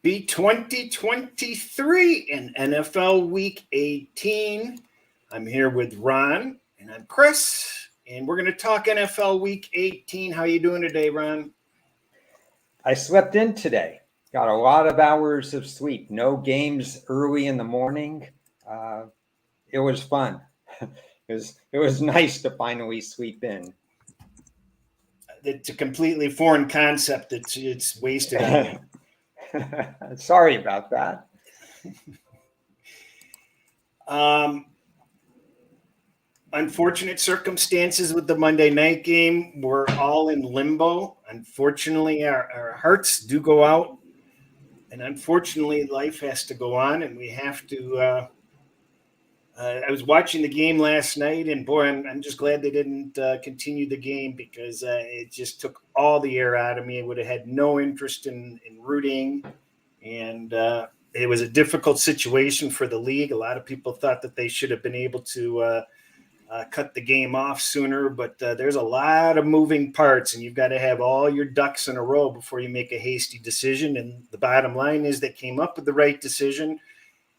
Happy 2023 in NFL Week 18. I'm here with Ron and I'm Chris, and we're going to talk NFL Week 18. How you doing today, Ron? I slept in today. Got a lot of hours of sleep. No games early in the morning. It was fun. It was nice to finally sleep in. It's a completely foreign concept. It's wasted on me. Sorry about that. Unfortunate circumstances with the Monday night game. We're all in limbo. Unfortunately, our hearts do go out, and unfortunately, life has to go on, and we have to. I was watching the game last night, and boy, I'm just glad they didn't continue the game because it just took all the air out of me. I would have had no interest in rooting, and it was a difficult situation for the league. A lot of people thought that they should have been able to cut the game off sooner, but there's a lot of moving parts, and you've got to have all your ducks in a row before you make a hasty decision. And the bottom line is they came up with the right decision.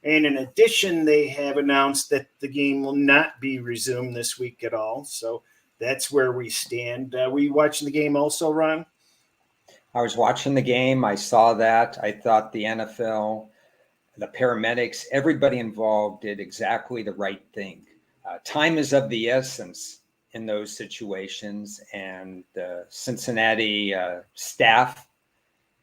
And in addition, they have announced that the game will not be resumed this week at all. So that's where we stand. Were you watching the game also, Ron? I was watching the game. I saw that. I thought the NFL, the paramedics, everybody involved did exactly the right thing. Time is of the essence in those situations, and the Cincinnati staff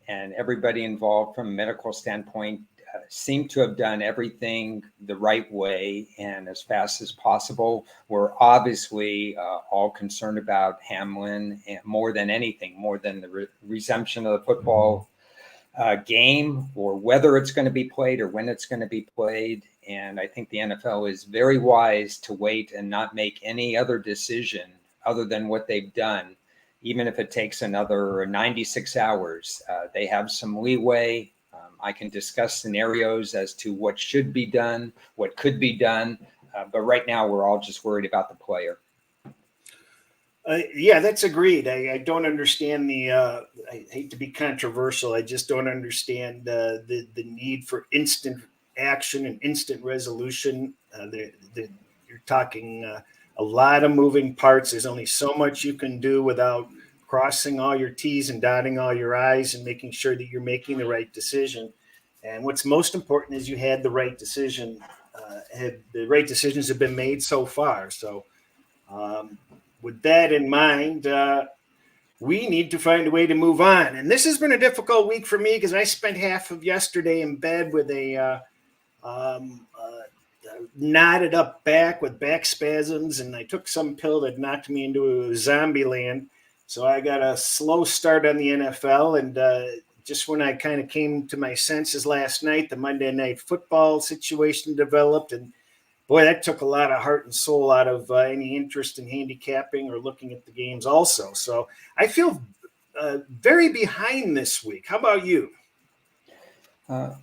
and everybody involved from a medical standpoint seem to have done everything the right way and as fast as possible. We're obviously all concerned about Hamlin, and more than anything, more than the resumption of the football game, or whether it's going to be played or when it's going to be played. And I think the NFL is very wise to wait and not make any other decision other than what they've done, even if it takes another 96 hours. They have some leeway. I can discuss scenarios as to what should be done, what could be done. But right now, we're all just worried about the player. Yeah, that's agreed. I don't understand I hate to be controversial. I just don't understand the need for instant action and instant resolution. You're talking a lot of moving parts. There's only so much you can do without crossing all your T's and dotting all your I's and making sure that you're making the right decision. And what's most important is you had the right decision. The right decisions have been made so far. So with that in mind, we need to find a way to move on. And this has been a difficult week for me because I spent half of yesterday in bed with a knotted up back with back spasms, and I took some pill that knocked me into zombie land. So I got a slow start on the NFL, and just when I kind of came to my senses last night, the Monday Night Football situation developed, and boy, that took a lot of heart and soul out of any interest in handicapping or looking at the games also. So I feel very behind this week. How about you?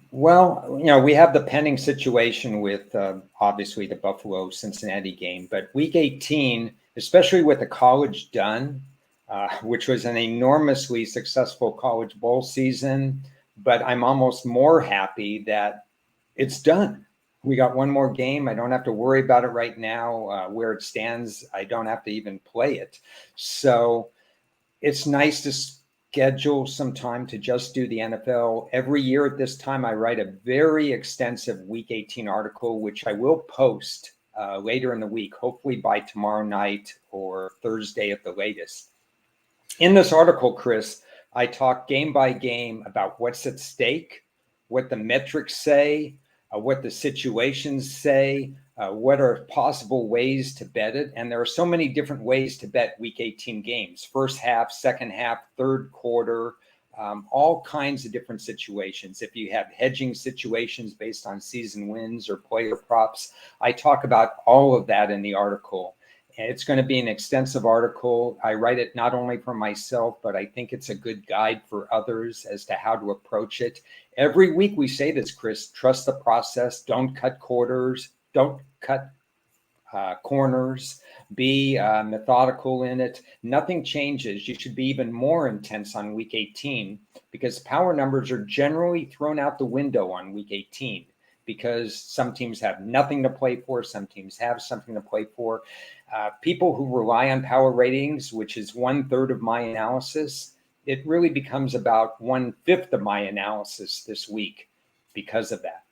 Well, we have the pending situation with obviously the Buffalo-Cincinnati game, but week 18, especially with the college done, which was an enormously successful college bowl season, but I'm almost more happy that it's done. We got one more game. I don't have to worry about it right now. Where it stands, I don't have to even play it. So it's nice to schedule some time to just do the NFL. Every year at this time, I write a very extensive Week 18 article, which I will post later in the week, hopefully by tomorrow night or Thursday at the latest. In this article, Chris, I talk game by game about what's at stake, what the metrics say, what the situations say, what are possible ways to bet it. And there are so many different ways to bet Week 18 games: first half, second half, third quarter, all kinds of different situations. If you have hedging situations based on season wins or player props, I talk about all of that in the article. It's going to be an extensive article. I write it not only for myself, but I think it's a good guide for others as to how to approach it. Every week we say this, Chris: trust the process. Don't cut quarters. Don't cut corners. Be methodical in it. Nothing changes. You should be even more intense on week 18 because power numbers are generally thrown out the window on week 18 because some teams have nothing to play for. Some teams have something to play for. People who rely on power ratings, which is 1/3 of my analysis, it really becomes about 1/5 of my analysis this week because of that.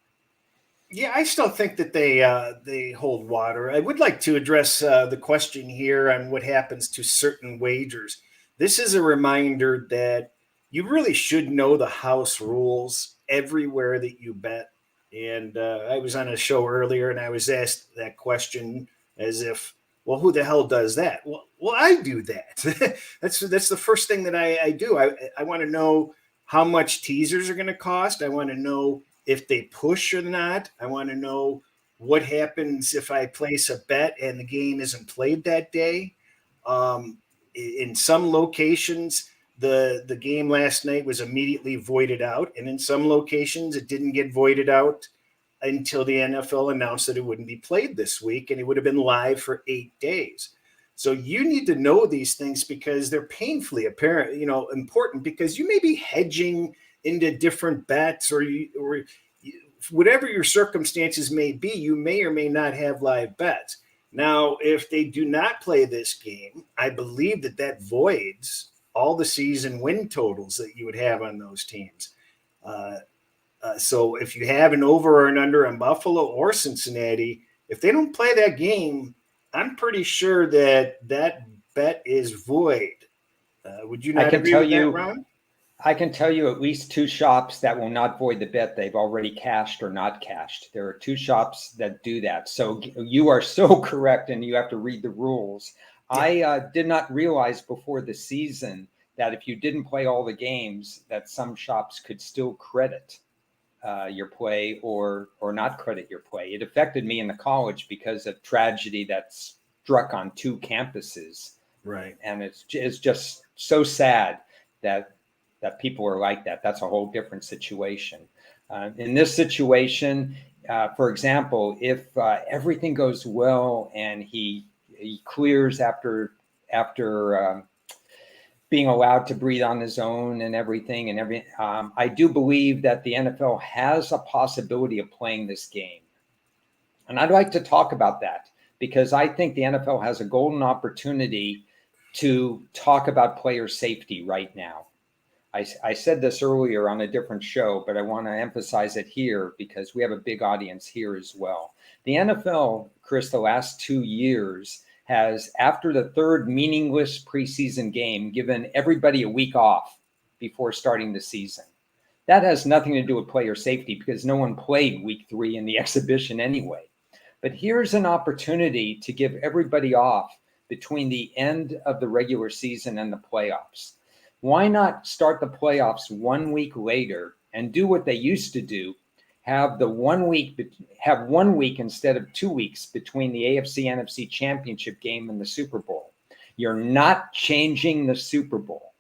Yeah, I still think that they hold water. I would like to address the question here on what happens to certain wagers. This is a reminder that you really should know the house rules everywhere that you bet. And I was on a show earlier, and I was asked that question as if, well, who the hell does that? Well, I do that. That's the first thing that I do. I want to know how much teasers are going to cost. I want to know if they push or not. I want to know what happens if I place a bet and the game isn't played that day. In some locations, the game last night was immediately voided out, and in some locations, it didn't get voided out until the NFL announced that it wouldn't be played this week, and it would have been live for 8 days. So you need to know these things because they're painfully apparent, important because you may be hedging into different bets or whatever your circumstances may be, you may or may not have live bets. Now, if they do not play this game, I believe that voids all the season win totals that you would have on those teams. So if you have an over or an under on Buffalo or Cincinnati, if they don't play that game, I'm pretty sure that bet is void. Would you not agree with that, Ron? I can tell you at least 2 shops that will not void the bet. They've already cashed or not cashed. There are 2 shops that do that. So you are so correct, and you have to read the rules. Yeah. I did not realize before the season that if you didn't play all the games, that some shops could still credit your play or not credit your play. It affected me in the college because of tragedy that struck on 2 campuses. Right. And it's just so sad that people are like that. That's a whole different situation. In this situation, for example, if everything goes well and he clears after being allowed to breathe on his own and everything, I do believe that the NFL has a possibility of playing this game. And I'd like to talk about that because I think the NFL has a golden opportunity to talk about player safety right now. I said this earlier on a different show, but I want to emphasize it here because we have a big audience here as well. The NFL, Chris, the last 2 years has, after the 3rd meaningless preseason game, given everybody a week off before starting the season. That has nothing to do with player safety because no one played week 3 in the exhibition anyway. But here's an opportunity to give everybody off between the end of the regular season and the playoffs. Why not start the playoffs 1 week later and do what they used to do? Have 1 week instead of 2 weeks between the AFC NFC Championship game and the Super Bowl. You're not changing the Super Bowl.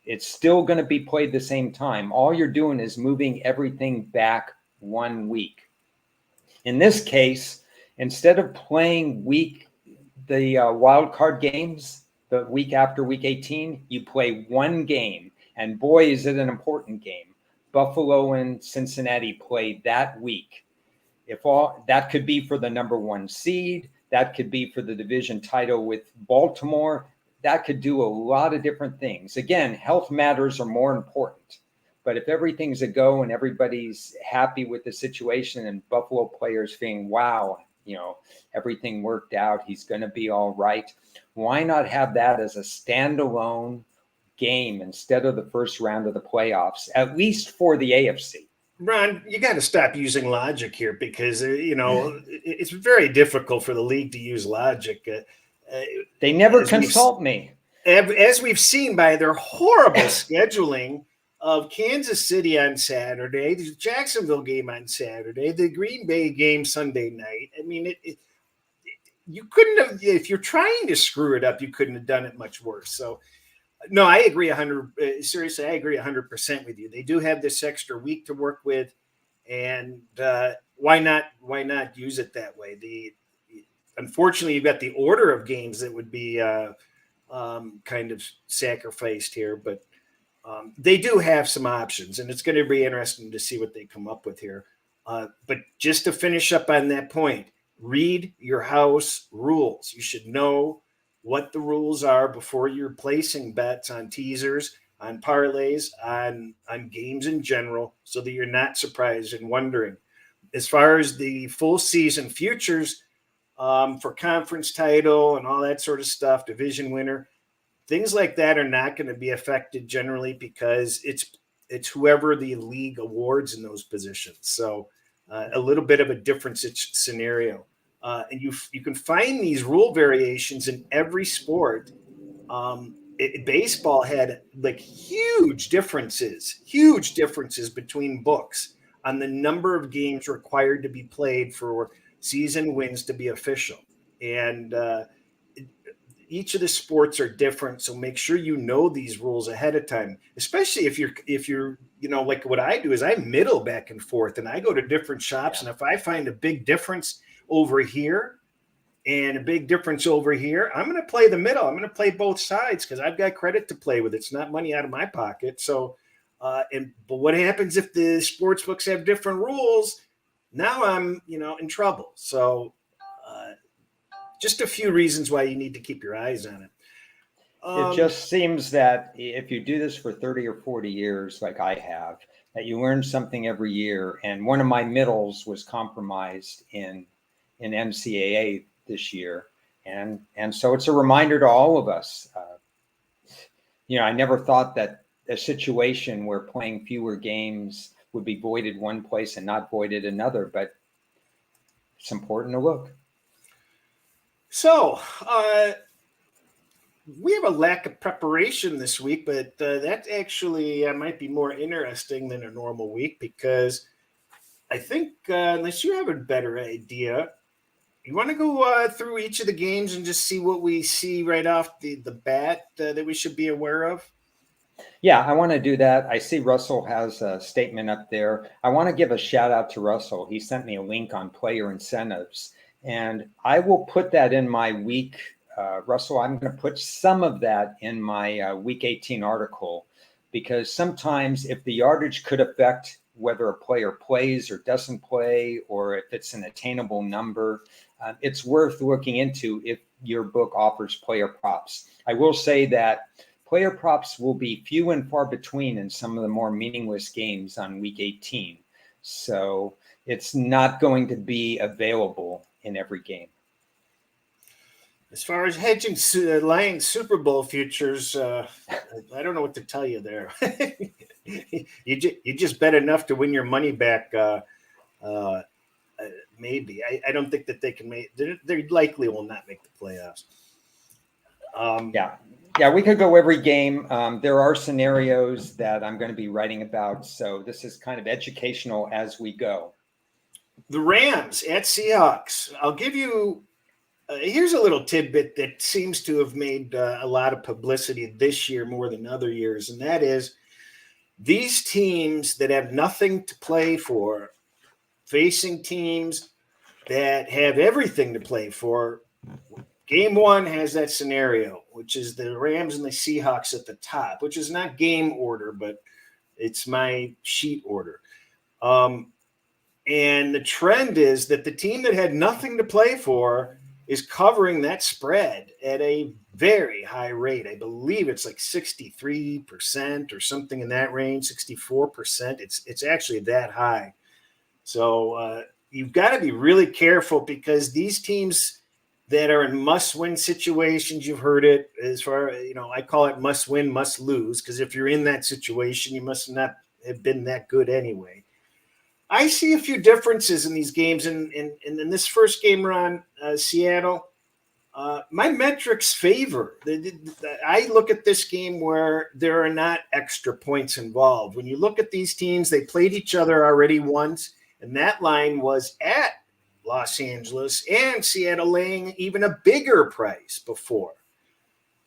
It's still going to be played the same time. All you're doing is moving everything back 1 week. In this case, instead of playing the wild card games, the week after week 18, you play 1 game. And boy, is it an important game. Buffalo and Cincinnati played that week. That could be for the number 1 seed. That could be for the division title with Baltimore. That could do a lot of different things. Again, health matters are more important. But if everything's a go and everybody's happy with the situation and Buffalo players feeling, wow, everything worked out, he's going to be all right. Why not have that as a standalone game instead of the first round of the playoffs, at least for the AFC? Ron, you got to stop using logic here because, it's very difficult for the league to use logic. They never consult me. As we've seen by their horrible scheduling of Kansas City on Saturday, the Jacksonville game on Saturday, the Green Bay game Sunday night. I mean, you couldn't have, if you're trying to screw it up, you couldn't have done it much worse. So, no, I agree 100. Seriously, I agree 100% with you. They do have this extra week to work with, and why not use it that way? unfortunately, you've got the order of games that would be kind of sacrificed here, but they do have some options, and it's going to be interesting to see what they come up with here. But just to finish up on that point, read your house rules. You should know what the rules are before you're placing bets on teasers, on parlays, on games in general, so that you're not surprised and wondering. As far as the full season futures for conference title and all that sort of stuff, division winner, things like that are not going to be affected generally because it's whoever the league awards in those positions. So a little bit of a different scenario. And you can find these rule variations in every sport. Baseball had like huge differences between books on the number of games required to be played for season wins to be official. And each of the sports are different, so make sure you know these rules ahead of time, especially if you're like what I do is I middle back and forth, and I go to different shops. And if I find a big difference over here and a big difference over here, I'm going to play the middle. I'm going to play both sides because I've got credit to play with. It's not money out of my pocket. So but what happens if the sports books have different rules? Now I'm in trouble. So just a few reasons why you need to keep your eyes on it. It just seems that if you do this for 30 or 40 years, like I have, that you learn something every year. And one of my middles was compromised in NCAA this year. And so it's a reminder to all of us. I never thought that a situation where playing fewer games would be voided one place and not voided another, but it's important to look. So we have a lack of preparation this week, but that actually might be more interesting than a normal week because I think unless you have a better idea, you want to go through each of the games and just see what we see right off the bat that we should be aware of? Yeah, I want to do that. I see Russell has a statement up there. I want to give a shout out to Russell. He sent me a link on player incentives, and I will put that in my week. Russell, I'm going to put some of that in my week 18 article because sometimes if the yardage could affect whether a player plays or doesn't play, or if it's an attainable number, it's worth looking into if your book offers player props. I will say that player props will be few and far between in some of the more meaningless games on week 18. So it's not going to be available in every game. As far as hedging Lions Super Bowl futures, I don't know what to tell you there. You just bet enough to win your money back. Maybe I don't think that they can make. They likely will not make the playoffs. Yeah, we could go every game. There are scenarios that I'm going to be writing about, so this is kind of educational as we go. The Rams at Seahawks. I'll give you. Here's a little tidbit that seems to have made a lot of publicity this year more than other years, and that is these teams that have nothing to play for, facing teams that have everything to play for. Game one has that scenario, which is the Rams and the Seahawks at the top, which is not game order, but it's my sheet order. And the trend is that the team that had nothing to play for is covering that spread at a very high rate. I believe it's like 63% or something in that range, 64%. It's actually that high. So you've got to be really careful because these teams that are in must-win situations, you've heard it as far, I call it must-win, must-lose, because if you're in that situation, you must not have been that good anyway. I see a few differences in these games. And in this first game, Ron, Seattle, my metrics favor. I look at this game where there are not extra points involved. When you look at these teams, they played each other already once, and that line was at Los Angeles and Seattle laying even a bigger price before.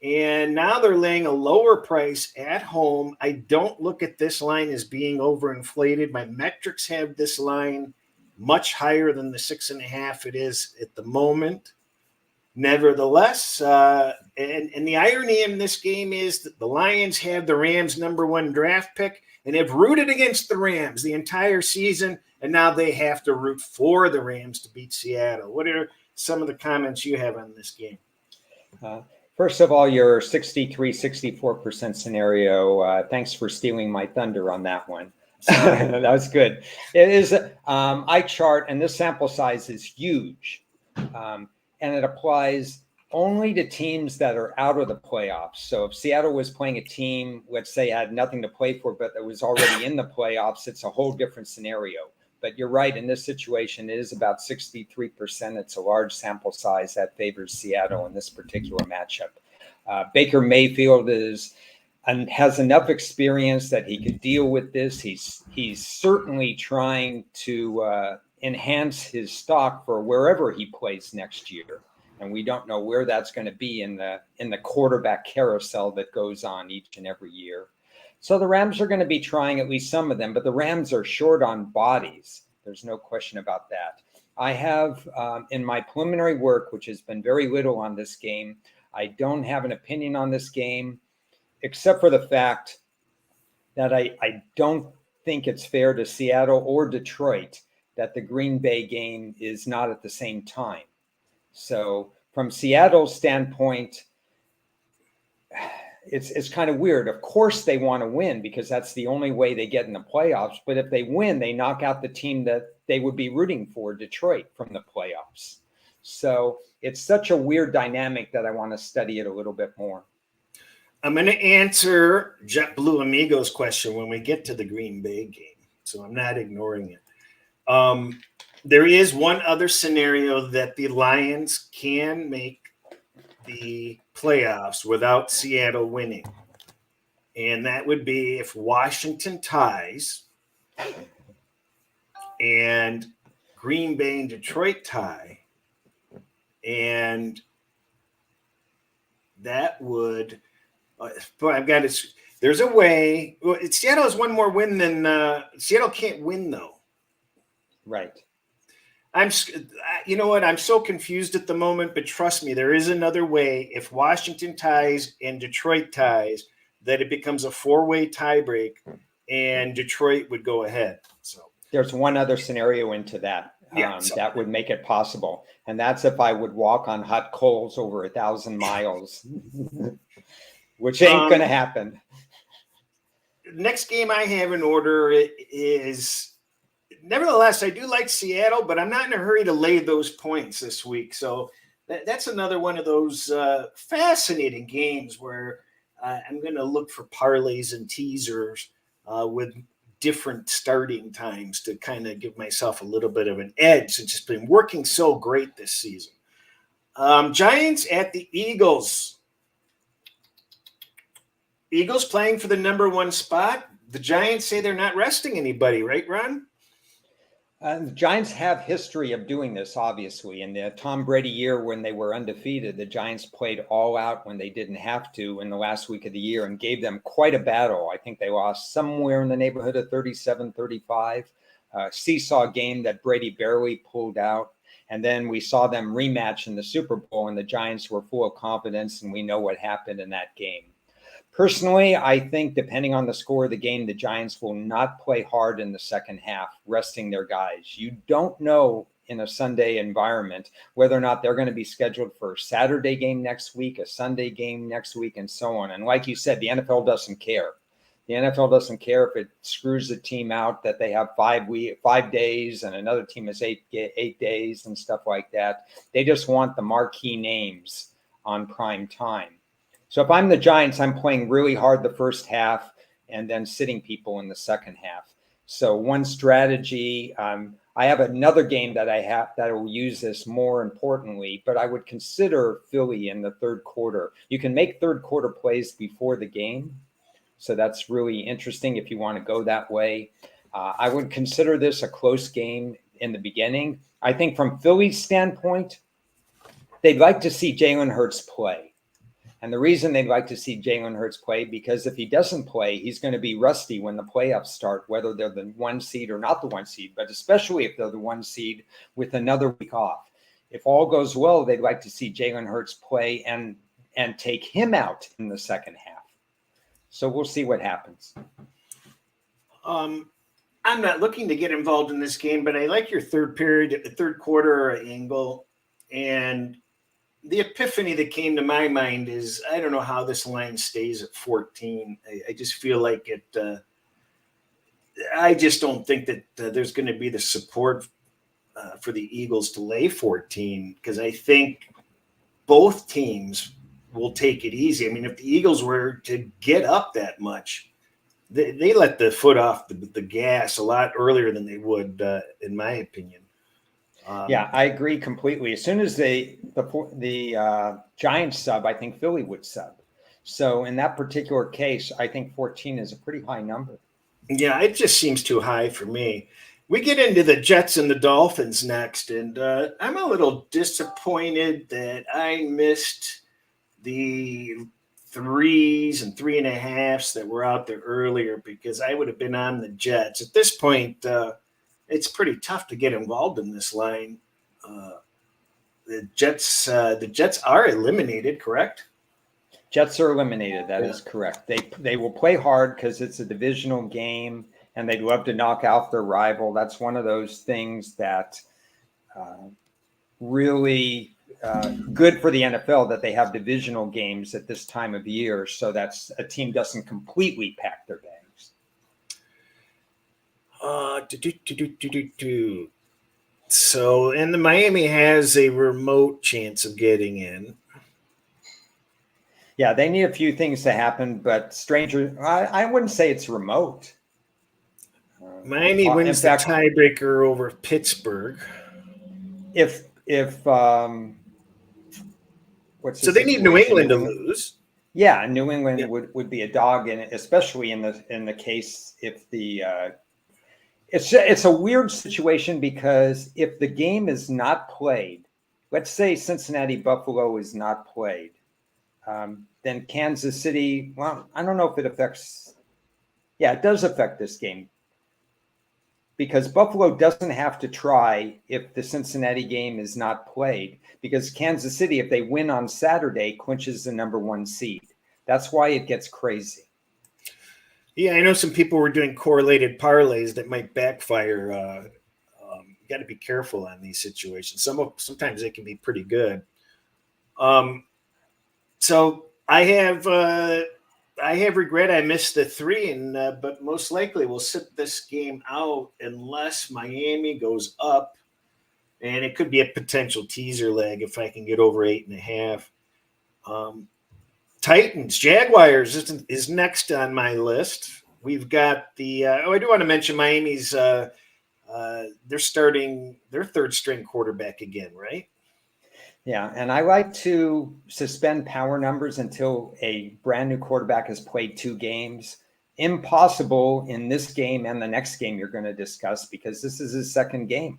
And now they're laying a lower price at home. I don't look at this line as being overinflated. My metrics have this line much higher than the 6.5 it is at the moment. Nevertheless, and the irony in this game is that the Lions have the Rams' #1 draft pick and have rooted against the Rams the entire season, and now they have to root for the Rams to beat Seattle. What are some of the comments you have on this game? First of all, your 63-64% scenario, thanks for stealing my thunder on that one. That was good. It is, I chart, and this sample size is huge. And it applies only to teams that are out of the playoffs. So if Seattle was playing a team, let's say, had nothing to play for, but that was already in the playoffs, it's a whole different scenario. But you're right, in this situation, it is about 63%. It's a large sample size that favors Seattle in this particular matchup. Baker Mayfield has enough experience that he could deal with this. He's certainly trying to enhance his stock for wherever he plays next year, and we don't know where that's going to be in the quarterback carousel that goes on each and every year. So the Rams are going to be trying at least some of them, but the Rams are short on bodies. There's no question about that. I have in my preliminary work, which has been very little on this game, I don't have an opinion on this game, except for the fact that I don't think it's fair to Seattle or Detroit that the Green Bay game is not at the same time. So from Seattle's standpoint, it's kind of weird. Of course they want to win because that's the only way they get in the playoffs. But if they win, they knock out the team that they would be rooting for, Detroit, from the playoffs. So it's such a weird dynamic that I want to study it a little bit more. I'm going to answer JetBlue Amigo's question when we get to the Green Bay game, so I'm not ignoring it. There is one other scenario that the Lions can make the playoffs without Seattle winning, and that would be if Washington ties and Green Bay and Detroit tie, and that would – but I've got it. There's a way. Well, Seattle has one more win than Seattle can't win though. Right. You know what? I'm so confused at the moment, but trust me, there is another way. If Washington ties and Detroit ties, that it becomes a 4-way tiebreak, and Detroit would go ahead. So there's one other scenario into that. That would make it possible, and that's if I would walk on hot coals over 1,000 miles. Which ain't going to happen. Next game I have in order is, nevertheless, I do like Seattle, but I'm not in a hurry to lay those points this week. So that's another one of those fascinating games where I'm going to look for parlays and teasers with different starting times to kind of give myself a little bit of an edge since it's been working so great this season. Giants at the Eagles. Eagles playing for the #1 spot. The Giants say they're not resting anybody, right, Ron? The Giants have history of doing this, obviously. In the Tom Brady year when they were undefeated, the Giants played all out when they didn't have to in the last week of the year and gave them quite a battle. I think they lost somewhere in the neighborhood of 37-35. Seesaw game that Brady barely pulled out. And then we saw them rematch in the Super Bowl, and the Giants were full of confidence, and we know what happened in that game. Personally, I think depending on the score of the game, the Giants will not play hard in the second half, resting their guys. You don't know in a Sunday environment whether or not they're going to be scheduled for a Saturday game next week, a Sunday game next week, and so on. And like you said, the NFL doesn't care. The NFL doesn't care if it screws the team out that they have 5 days and another team has 8 days and stuff like that. They just want the marquee names on prime time. So if I'm the Giants, I'm playing really hard the first half and then sitting people in the second half. So one strategy, I have another game that I will use this more importantly, but I would consider Philly in the third quarter. You can make third quarter plays before the game. So that's really interesting if you want to go that way. I would consider this a close game in the beginning. I think from Philly's standpoint, they'd like to see Jalen Hurts play. And the reason they'd like to see Jalen Hurts play, because if he doesn't play, he's going to be rusty when the playoffs start, whether they're the 1 seed or not the 1 seed, but especially if they're the 1 seed with another week off. if all goes well, they'd like to see Jalen Hurts play and take him out in the second half. So we'll see what happens. I'm not looking to get involved in this game, but I like your third quarter angle. And the epiphany that came to my mind is I don't know how this line stays at 14. I just feel like it. I just don't think that there's going to be the support for the Eagles to lay 14, because I think both teams will take it easy. I mean, if the Eagles were to get up that much, they let the foot off the gas a lot earlier than they would, in my opinion. Yeah, I agree completely. As soon as the Giants sub, I think Philly would sub. So in that particular case, I think 14 is a pretty high number. Yeah, it just seems too high for me. We get into the Jets and the Dolphins next, and I'm a little disappointed that I missed the 3s and 3.5s that were out there earlier, because I would have been on the Jets. At this point, it's pretty tough to get involved in this line. The Jets are eliminated, correct? Jets are eliminated. That is correct. They will play hard because it's a divisional game, and they'd love to knock out their rival. That's one of those things that really good for the NFL, that they have divisional games at this time of year, so that's a team doesn't completely pack their bags. So, and the Miami has a remote chance of getting in. Yeah, they need a few things to happen, but I wouldn't say it's remote. Miami wins the tiebreaker over Pittsburgh. If so they need New England to lose. Yeah, New England would be a dog in it, especially in the case if the it's a weird situation, because if the game is not played, let's say Cincinnati Buffalo is not played, then Kansas City, well, I don't know if it affects. Yeah, it does affect this game, because Buffalo doesn't have to try if the Cincinnati game is not played, because Kansas City, if they win on Saturday, clinches the number 1 seed. That's why it gets crazy. Yeah, I know some people were doing correlated parlays that might backfire. You got to be careful on these situations. Sometimes they can be pretty good. So I have regret I missed the 3, but most likely we'll sit this game out unless Miami goes up, and it could be a potential teaser leg if I can get over 8.5. Titans Jaguars is next on my list. We've got the I do want to mention Miami's they're starting their third string quarterback again, right? Yeah, and I like to suspend power numbers until a brand new quarterback has played 2 games. Impossible in this game and the next game you're going to discuss, because this is his second game,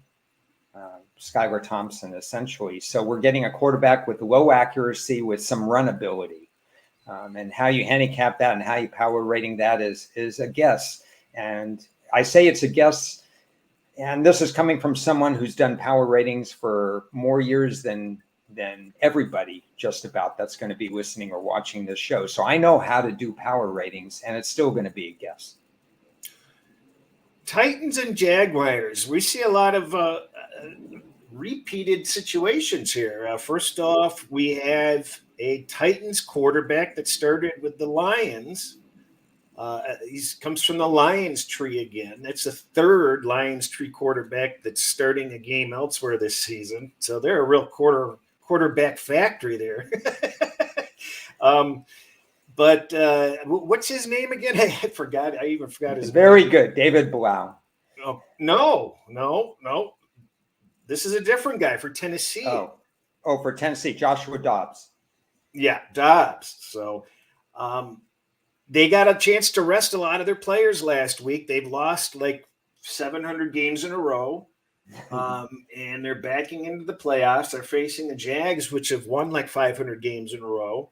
Skylar Thompson, essentially. So we're getting a quarterback with low accuracy with some run ability. And how you handicap that and how you power rating that is a guess. And I say it's a guess, and this is coming from someone who's done power ratings for more years than everybody just about that's going to be listening or watching this show. So I know how to do power ratings, and it's still going to be a guess. Titans and Jaguars. We see a lot of repeated situations here. First off, we have a Titans quarterback that started with the Lions. He comes from the Lions tree again. That's the third Lions tree quarterback that's starting a game elsewhere this season. So they're a real quarterback factory there. But what's his name again? I forgot. I even forgot his name. Very good. David Blau. Oh, no. This is a different guy for Tennessee. Oh, for Tennessee, Joshua Dobbs. Yeah, Dobbs. So they got a chance to rest a lot of their players last week. They've lost like 700 games in a row, and they're backing into the playoffs. They're facing the Jags, which have won like 500 games in a row,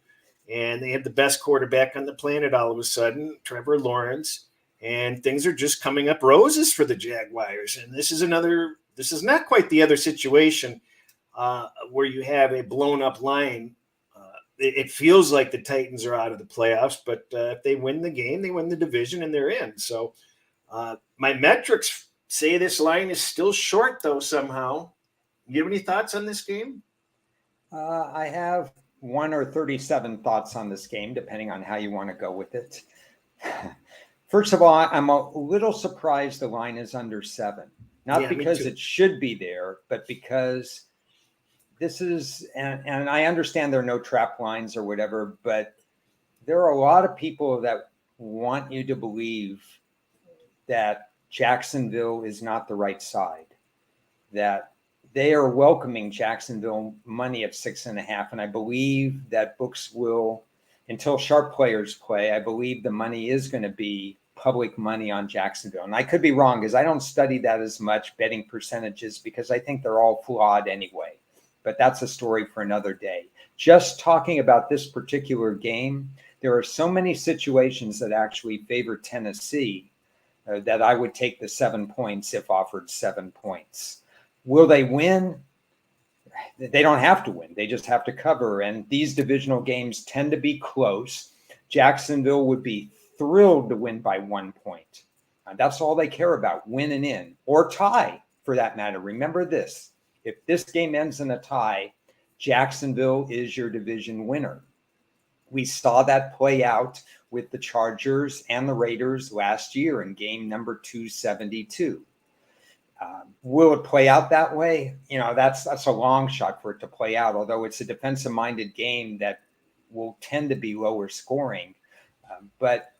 and they have the best quarterback on the planet all of a sudden, Trevor Lawrence, and things are just coming up roses for the Jaguars. And this is not quite the other situation. where you have a blown up line. It feels like the Titans are out of the playoffs, but if they win the game, they win the division and they're in. So my metrics say this line is still short, though, somehow. You have any thoughts on this game? I have 1 or 37 thoughts on this game, depending on how you want to go with it. First of all, I'm a little surprised the line is under 7. Not because it should be there, but because this is, and I understand there are no trap lines or whatever, but there are a lot of people that want you to believe that Jacksonville is not the right side, that they are welcoming Jacksonville money at 6.5. And I believe that books will, until sharp players play, I believe the money is going to be public money on Jacksonville. And I could be wrong because I don't study that as much, betting percentages, because I think they're all flawed anyway. But that's a story for another day. Just talking about this particular game, there are so many situations that actually favor Tennessee that I would take the 7 points if offered 7 points. Will they win? They don't have to win. They just have to cover. And these divisional games tend to be close. Jacksonville would be thrilled to win by 1 point. That's all they care about, winning in, or tie for that matter. Remember this. If this game ends in a tie, Jacksonville is your division winner. We saw that play out with the Chargers and the Raiders last year in game number 272. Will it play out that way? That's a long shot for it to play out, although it's a defensive-minded game that will tend to be lower scoring. But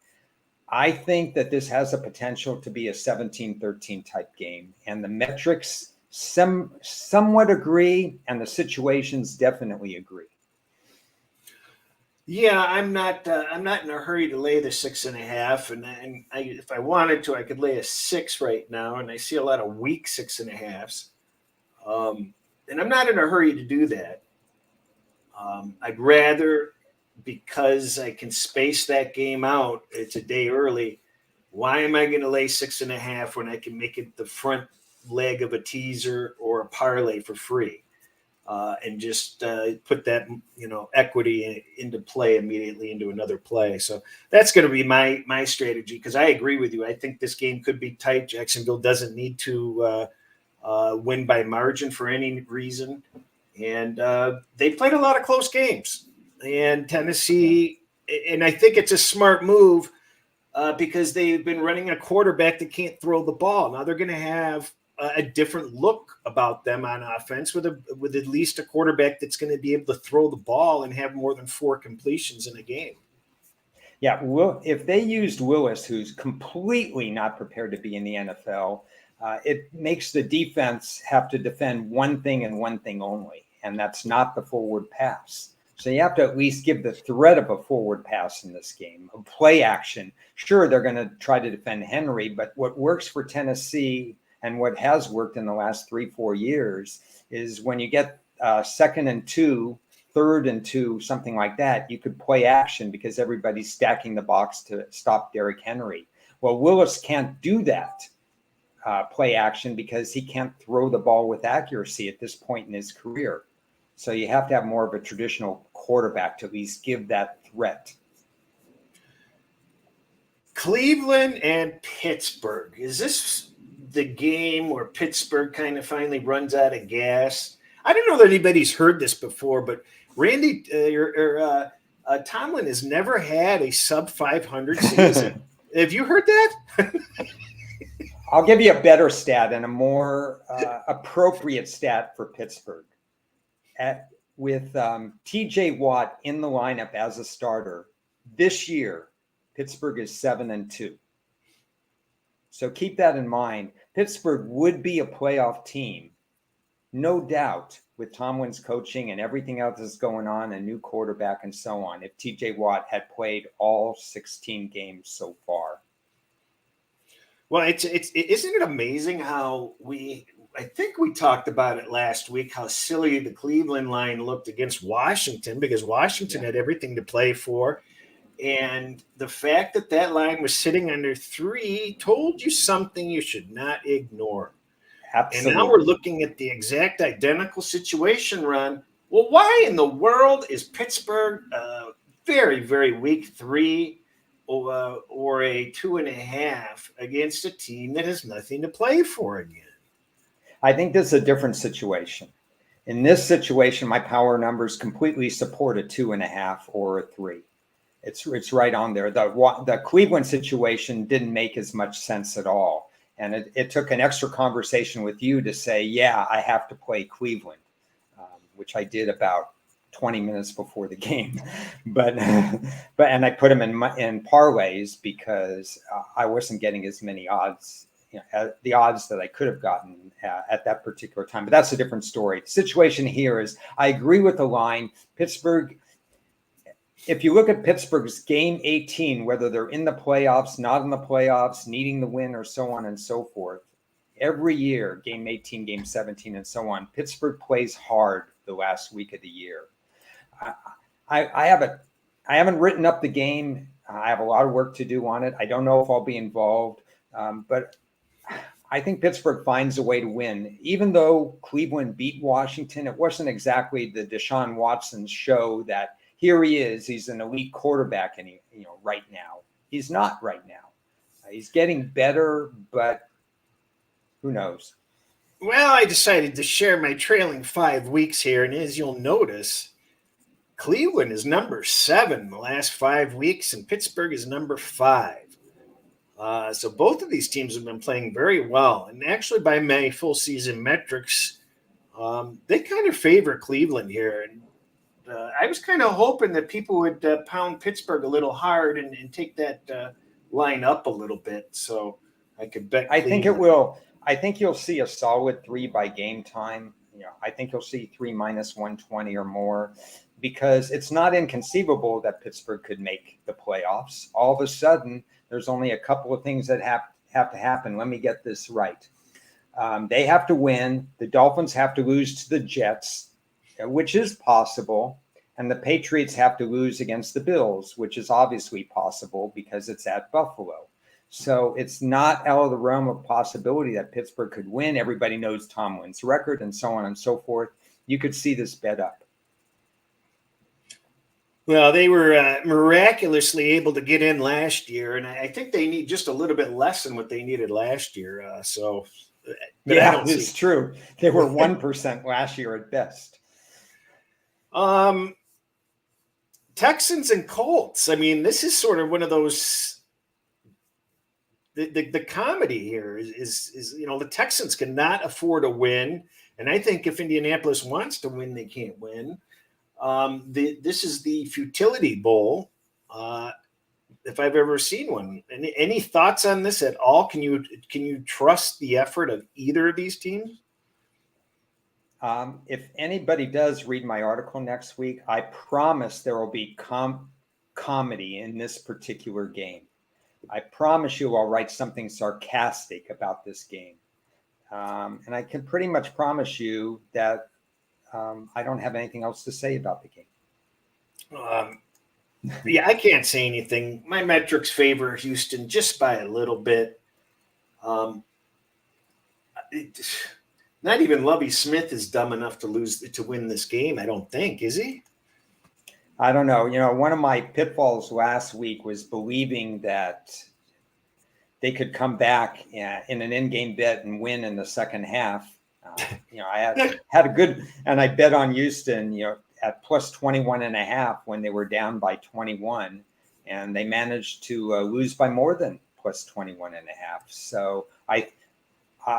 I think that this has a potential to be a 17-13 type game, and the metrics somewhat agree, and the situations definitely agree. Yeah, I'm not in a hurry to lay the 6.5, and if I wanted to, I could lay a 6 right now, and I see a lot of weak 6.5s, and I'm not in a hurry to do that. I'd rather, because I can space that game out, it's a day early. Why am I going to lay 6.5 when I can make it the front leg of a teaser or a parlay for free? And just put that, equity into play immediately into another play. So that's going to be my strategy, because I agree with you. I think this game could be tight. Jacksonville doesn't need to win by margin for any reason. And they played a lot of close games. And Tennessee, and I think it's a smart move because they've been running a quarterback that can't throw the ball. Now they're going to have a different look about them on offense with at least a quarterback that's going to be able to throw the ball and have more than 4 completions in a game. Yeah, well, if they used Willis, who's completely not prepared to be in the NFL, it makes the defense have to defend one thing and one thing only, and that's not the forward pass. So you have to at least give the threat of a forward pass in this game, a play action. Sure, they're going to try to defend Henry, but what works for Tennessee and what has worked in the last 3-4 years is when you get 2nd and 2, 3rd and 2, something like that, you could play action because everybody's stacking the box to stop Derrick Henry. Well, Willis can't do that play action because he can't throw the ball with accuracy at this point in his career. So you have to have more of a traditional quarterback to at least give that threat. Cleveland and Pittsburgh. Is this the game where Pittsburgh kind of finally runs out of gas? I don't know that anybody's heard this before, but Randy Tomlin has never had a sub 500 season. Have you heard that? I'll give you a better stat and a more appropriate stat for Pittsburgh. With T.J. Watt in the lineup as a starter this year, Pittsburgh is 7-2. So keep that in mind. Pittsburgh would be a playoff team, no doubt, with Tomlin's coaching and everything else that's going on, a new quarterback and so on, if TJ Watt had played all 16 games so far. Well, isn't it amazing how I think we talked about it last week, how silly the Cleveland line looked against Washington, because Washington had everything to play for. And the fact that line was sitting under 3 told you something you should not ignore. And now Absolutely. we're looking at the exact identical situation, Ron. Well, why in the world is Pittsburgh very, very weak 3 or a 2.5 against a team that has nothing to play for again? I think this is a different situation. In this situation, my power numbers completely support a 2.5 or a 3. It's right on there. The Cleveland situation didn't make as much sense at all. And it took an extra conversation with you to say, yeah, I have to play Cleveland, which I did about 20 minutes before the game. And I put them in parlays because I wasn't getting as many odds, the odds that I could have gotten at that particular time. But that's a different story. The situation here is I agree with the line. Pittsburgh, if you look at Pittsburgh's game 18, whether they're in the playoffs, not in the playoffs, needing the win, or so on and so forth, every year, game 18, game 17, and so on, Pittsburgh plays hard the last week of the year. I haven't written up the game. I have a lot of work to do on it. I don't know if I'll be involved, but I think Pittsburgh finds a way to win. Even though Cleveland beat Washington, it wasn't exactly the Deshaun Watson show that here he is. He's an elite quarterback, and right now he's not right now. He's getting better, but who knows? Well, I decided to share my trailing 5 weeks here, and as you'll notice, Cleveland is number 7 the last 5 weeks, and Pittsburgh is number 5. So both of these teams have been playing very well, and actually, by my full season metrics, they kind of favor Cleveland here. And I was kind of hoping that people would pound Pittsburgh a little hard and take that line up a little bit, so I could bet. I think it will. I think you'll see a solid 3 by game time. I think you'll see 3 minus 120 or more, because it's not inconceivable that Pittsburgh could make the playoffs. All of a sudden, there's only a couple of things that have to happen. Let me get this right. They have to win. The Dolphins have to lose to the Jets, which is possible. And the Patriots have to lose against the Bills, which is obviously possible because it's at Buffalo. So it's not out of the realm of possibility that Pittsburgh could win. Everybody knows Tomlin's record and so on and so forth. You could see this bet up. Well, they were miraculously able to get in last year, and I think they need just a little bit less than what they needed last year. Yeah, it's true. They were 1% last year at best. Texans and Colts. I mean, this is sort of one of those. The comedy here is the Texans cannot afford a win, and I think if Indianapolis wants to win, they can't win. This is the futility bowl, if I've ever seen one. Any thoughts on this at all? Can you trust the effort of either of these teams? If anybody does read my article next week, I promise there will be comedy in this particular game. I promise you I'll write something sarcastic about this game. And I can pretty much promise you that I don't have anything else to say about the game. Yeah, I can't say anything. My metrics favor Houston just by a little bit. Not even Lovie Smith is dumb enough to win this game, I don't think, is he? I don't know. One of my pitfalls last week was believing that they could come back in an in-game bet and win in the second half. I had a good, and I bet on Houston, at plus 21.5 when they were down by 21, and they managed to lose by more than plus 21.5. So I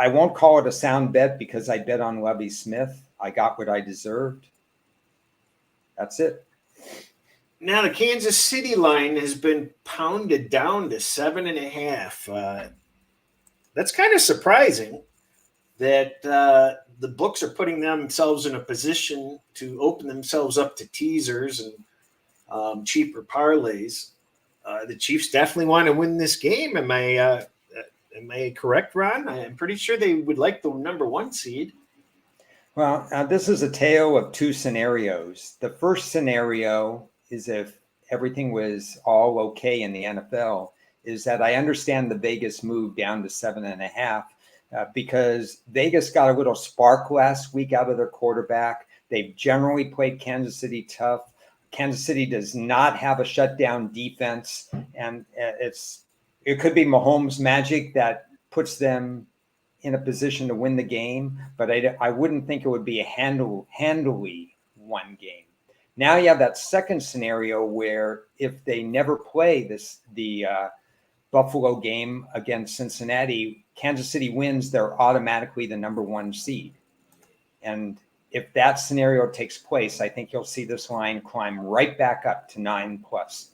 won't call it a sound bet because I bet on Lovie Smith. I got what I deserved. That's it. Now the Kansas City line has been pounded down to 7.5. That's kind of surprising that the books are putting themselves in a position to open themselves up to teasers and cheaper parlays. The Chiefs definitely want to win this game. Am I correct, Ron? I'm pretty sure they would like the number 1 seed. Well, this is a tale of 2 scenarios. The first scenario is if everything was all okay in the NFL, is that I understand the Vegas move down to 7.5, because Vegas got a little spark last week out of their quarterback. They've generally played Kansas City tough. Kansas City does not have a shutdown defense, and it could be Mahomes' magic that puts them in a position to win the game, but I wouldn't think it would be a handily won game. Now you have that second scenario where if they never play the Buffalo game against Cincinnati, Kansas City wins, they're automatically the number one seed. And if that scenario takes place, I think you'll see this line climb right back up to 9+.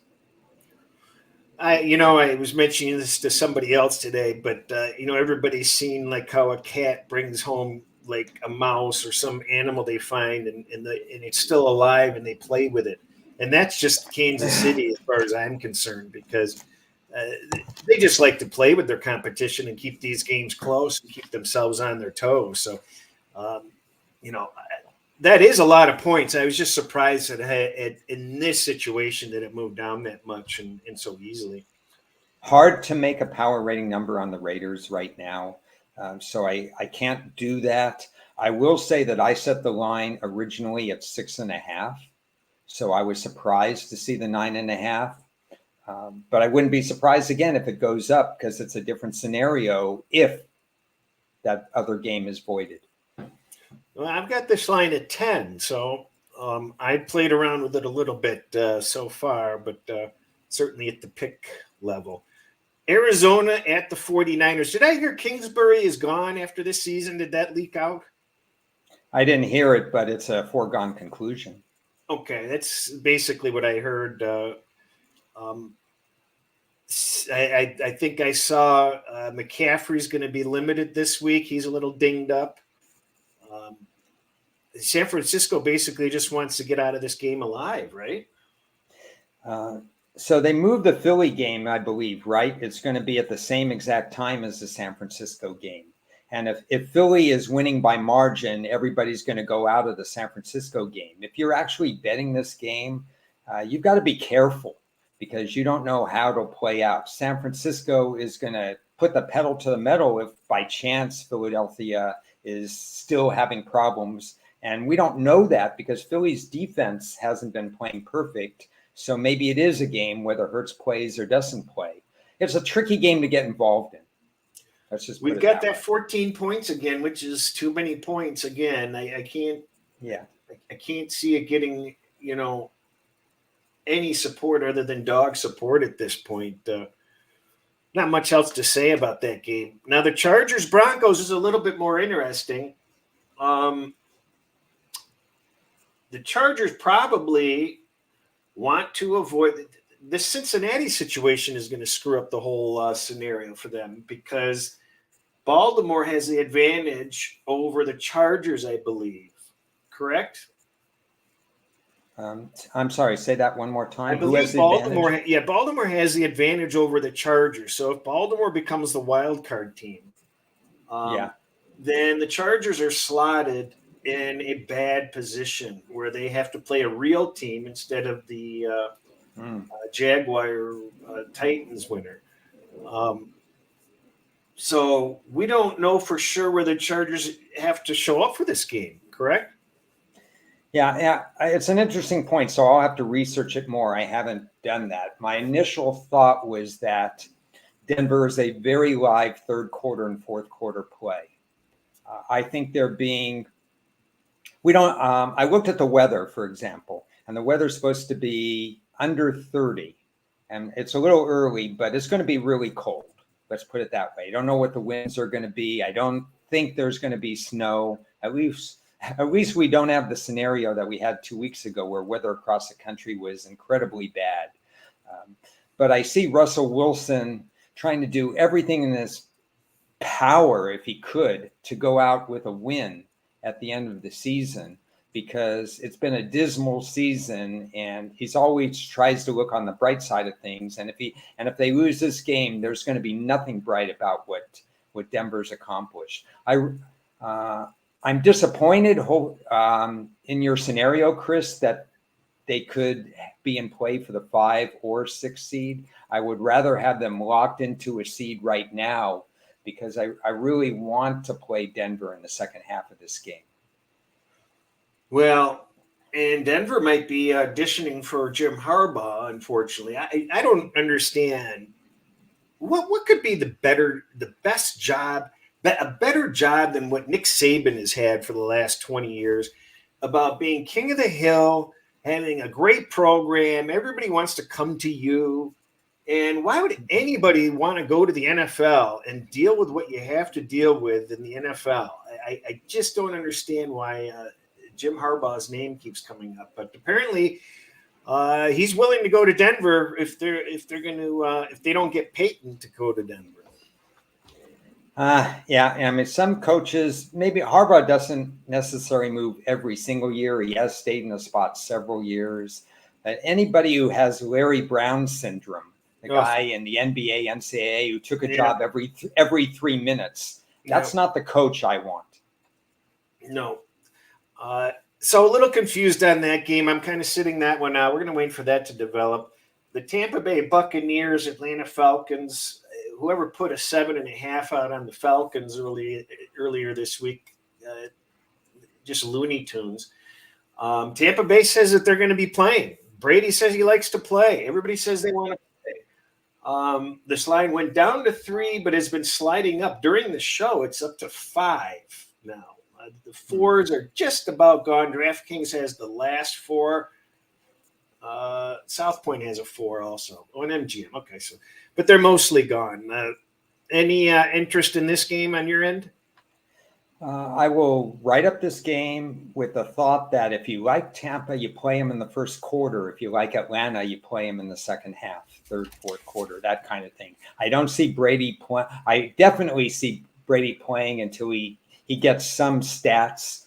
I was mentioning this to somebody else today, but everybody's seen like how a cat brings home like a mouse or some animal they find, and it's still alive, and they play with it, and that's just Kansas City as far as I'm concerned, because they just like to play with their competition and keep these games close and keep themselves on their toes. So, that is a lot of points. I was just surprised that in this situation that it moved down that much and so easily. Hard to make a power rating number on the Raiders right now. So I can't do that. I will say that I set the line originally at 6.5. So I was surprised to see the 9.5. But I wouldn't be surprised again if it goes up, because it's a different scenario if that other game is voided. Well, I've got this line at 10, so I played around with it a little bit so far, but certainly at the pick level. Arizona at the 49ers. Did I hear Kingsbury is gone after this season? Did that leak out? I didn't hear it, but it's a foregone conclusion. Okay, that's basically what I heard. I think I saw McCaffrey's going to be limited this week. He's a little dinged up. San Francisco basically just wants to get out of this game alive, right? So they moved the Philly game, I believe, right? It's going to be at the same exact time as the San Francisco game. And if Philly is winning by margin, everybody's going to go out of the San Francisco game. If you're actually betting this game, you've got to be careful, because you don't know how it'll play out. San Francisco is going to put the pedal to the metal if by chance Philadelphia is still having problems. And we don't know that because Philly's defense hasn't been playing perfect. So maybe it is a game whether Hurts plays or doesn't play. It's a tricky game to get involved in. We've got that 14 points again, which is too many points again. I can't. Yeah. I can't see it getting any support other than dog support at this point. Not much else to say about that game. Now the Chargers Broncos is a little bit more interesting. The Chargers probably want to avoid the Cincinnati situation is going to screw up the whole scenario for them, because Baltimore has the advantage over the Chargers, I believe. Correct? I'm sorry, say that one more time. I believe Baltimore has the advantage over the Chargers. So if Baltimore becomes the wild card team, then the Chargers are slotted in a bad position where they have to play a real team instead of the Jaguar Titans winner. So we don't know for sure where the Chargers have to show up for this game, correct? Yeah, it's an interesting point. So I'll have to research it more. I haven't done that. My initial thought was that Denver is a very live third quarter and fourth quarter play. I think they're being. We don't. I looked at the weather, for example, and the weather's supposed to be under 30, and it's a little early, but it's going to be really cold. Let's put it that way. I don't know what the winds are going to be. I don't think there's going to be snow. At least we don't have the scenario that we had 2 weeks ago where weather across the country was incredibly bad. But I see Russell Wilson trying to do everything in his power, if he could, to go out with a win at the end of the season, because it's been a dismal season and he's always tries to look on the bright side of things. And if they lose this game, there's going to be nothing bright about what Denver's accomplished. I'm disappointed in your scenario, Chris, that they could be in play for the 5 or 6 seed. I would rather have them locked into a seed right now because I really want to play Denver in the second half of this game. Well, and Denver might be auditioning for Jim Harbaugh, unfortunately. I don't understand what could be the best job, a better job than what Nick Saban has had for the last 20 years about being king of the hill, having a great program. Everybody wants to come to you. And why would anybody want to go to the NFL and deal with what you have to deal with in the NFL? I just don't understand why Jim Harbaugh's name keeps coming up. But apparently, he's willing to go to Denver if they don't get Peyton to go to Denver. Yeah, I mean, some coaches, maybe Harbaugh doesn't necessarily move every single year. He has stayed in a spot several years. Anybody who has Larry Brown syndrome, the guy in the NBA, NCAA who took a job every 3 minutes, that's not the coach I want. No. So a little confused on that game. I'm kind of sitting that one out. We're going to wait for that to develop. The Tampa Bay Buccaneers, Atlanta Falcons, whoever put a 7.5 out on the Falcons earlier this week, just Looney Tunes. Tampa Bay says that they're going to be playing. Brady says he likes to play. Everybody says they want to play. This line went down to 3, but has been sliding up. During the show, it's up to 5 now. The 4s are just about gone. DraftKings has the last 4. South Point has a 4 also. Oh, an MGM. Okay, but they're mostly gone. Any interest in this game on your end? I will write up this game with the thought that if you like Tampa, you play them in the first quarter. If you like Atlanta, you play them in the second half, third, fourth quarter, that kind of thing. I don't see Brady play. I definitely see Brady playing until he gets some stats,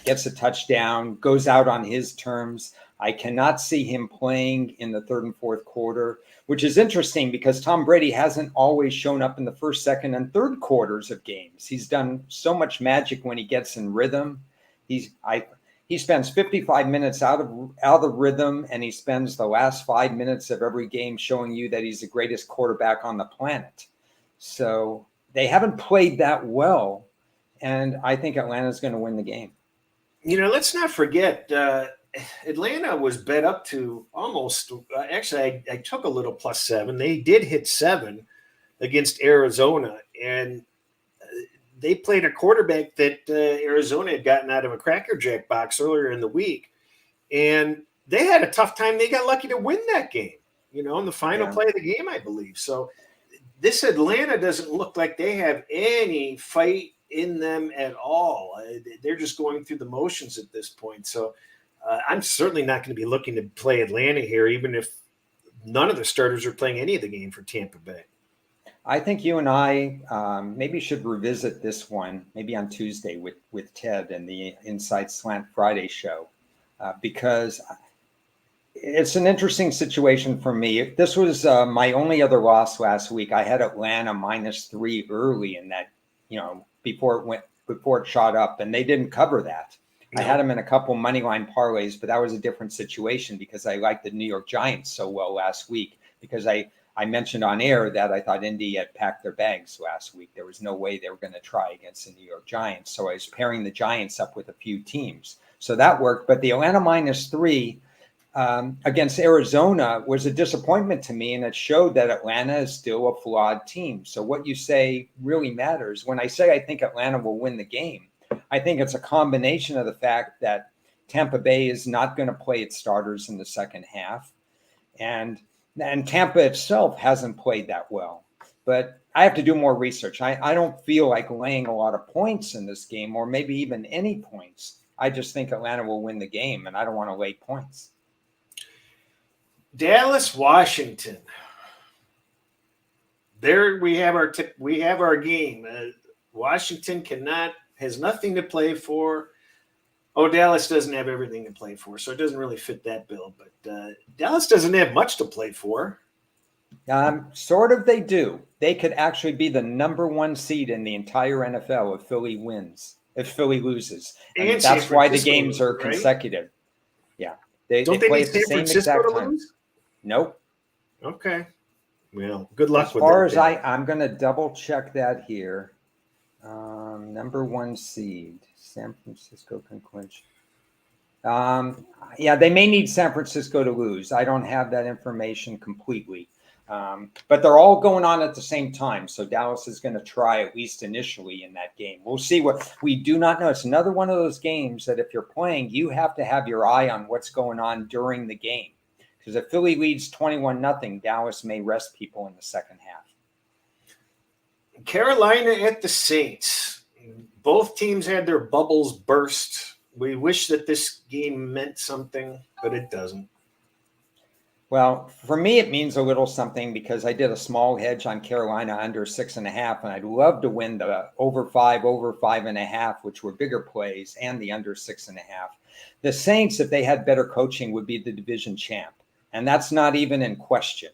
gets a touchdown, goes out on his terms. I cannot see him playing in the third and fourth quarter, which is interesting because Tom Brady hasn't always shown up in the first, second, and third quarters of games. He's done so much magic when he gets in rhythm. He spends 55 minutes out of rhythm, and he spends the last 5 minutes of every game showing you that he's the greatest quarterback on the planet. So they haven't played that well, and I think Atlanta's going to win the game. Let's not forget Atlanta was bet up to almost actually I took a little +7. They did hit 7 against Arizona, and they played a quarterback that Arizona had gotten out of a Cracker Jack box earlier in the week, and they had a tough time. They got lucky to win that game, in the final play of the game, I believe. So this Atlanta doesn't look like they have any fight in them at all. They're just going through the motions at this point. So I'm certainly not going to be looking to play Atlanta here, even if none of the starters are playing any of the game for Tampa Bay. I think you and I maybe should revisit this one maybe on Tuesday with Ted and the Inside Slant Friday show because it's an interesting situation for me. This was my only other loss last week. I had Atlanta -3 early in that, before it shot up, and they didn't cover that. No. I had them in a couple money line parlays, but that was a different situation because I liked the New York Giants so well last week because I mentioned on air that I thought Indy had packed their bags last week. There was no way they were going to try against the New York Giants. So I was pairing the Giants up with a few teams. So that worked. But the Atlanta -3 against Arizona was a disappointment to me, and it showed that Atlanta is still a flawed team. So what you say really matters. When I say I think Atlanta will win the game, I think it's a combination of the fact that Tampa Bay is not going to play its starters in the second half, and Tampa itself hasn't played that well. But I have to do more research. I don't feel like laying a lot of points in this game, or maybe even any points. I just think Atlanta will win the game, and I don't want to lay points. Dallas, Washington. There we have our game. Washington has nothing to play for. Oh, Dallas doesn't have everything to play for, so it doesn't really fit that bill. But Dallas doesn't have much to play for. Sort of they do. They could actually be the #1 seed in the entire NFL if Philly loses. And that's why the games are consecutive. Right? Yeah. They play at the same exact time. Nope. Okay. Well, good luck As with far that. as I'm going to double check that here. Number 1 seed, San Francisco can clinch. Yeah, they may need San Francisco to lose. I don't have that information completely. But they're all going on at the same time. So Dallas is going to try, at least initially, in that game. We'll see. What we do not know. It's another one of those games that if you're playing, you have to have your eye on what's going on during the game. Because if Philly leads 21-0, Dallas may rest people in the second half. Carolina at the Saints. Both teams had their bubbles burst. We wish that this game meant something, but it doesn't. Well, for me, it means a little something because I did a small hedge on Carolina under 6.5, and I'd love to win the over 5.5, which were bigger plays, and the under 6.5. The Saints, if they had better coaching, would be the division champ, and that's not even in question.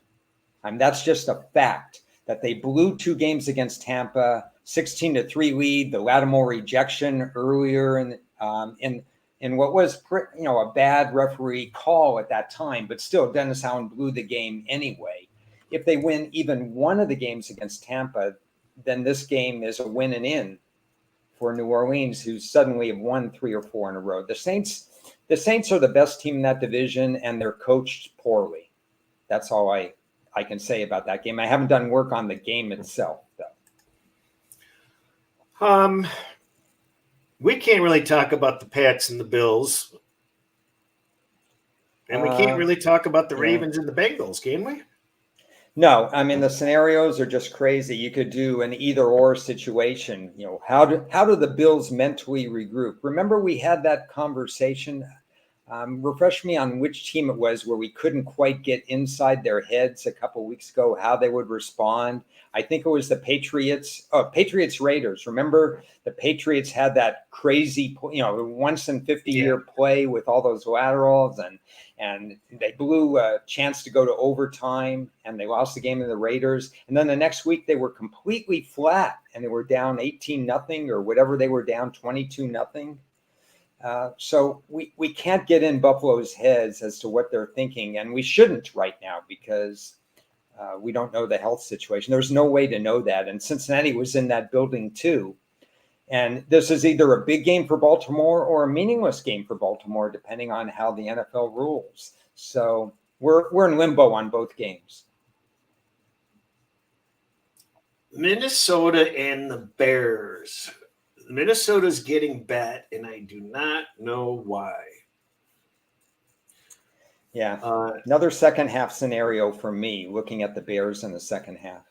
That's just a fact that they blew 2 games against Tampa, 16-3 lead, the Lattimore rejection earlier in what was a bad referee call at that time, but still Dennis Allen blew the game anyway. If they win even one of the games against Tampa, then this game is a win and in for New Orleans, who suddenly have won 3 or 4 in a row. The Saints are the best team in that division, and they're coached poorly. That's all I can say about that game. I haven't done work on the game itself, though. We can't really talk about the Pats and the Bills. And we can't really talk about the Ravens and the Bengals, can we? No, I mean, the scenarios are just crazy. You could do an either-or situation. How do the Bills mentally regroup? Remember, we had that conversation. Refresh me on which team it was where we couldn't quite get inside their heads a couple of weeks ago, how they would respond. I think it was the Patriots Raiders. Remember, the Patriots had that crazy, once in 50-year play with all those laterals, and they blew a chance to go to overtime, and they lost the game to the Raiders. And then the next week they were completely flat, and they were down 18-0 or whatever they were down 22-0. So we can't get in Buffalo's heads as to what they're thinking, and we shouldn't right now because we don't know the health situation. There's no way to know that, and Cincinnati was in that building too. And this is either a big game for Baltimore or a meaningless game for Baltimore, depending on how the NFL rules. So we're in limbo on both games. Minnesota and the Bears. Minnesota's getting bet, and I do not know why. Yeah, another second half scenario for me, looking at the Bears in the second half.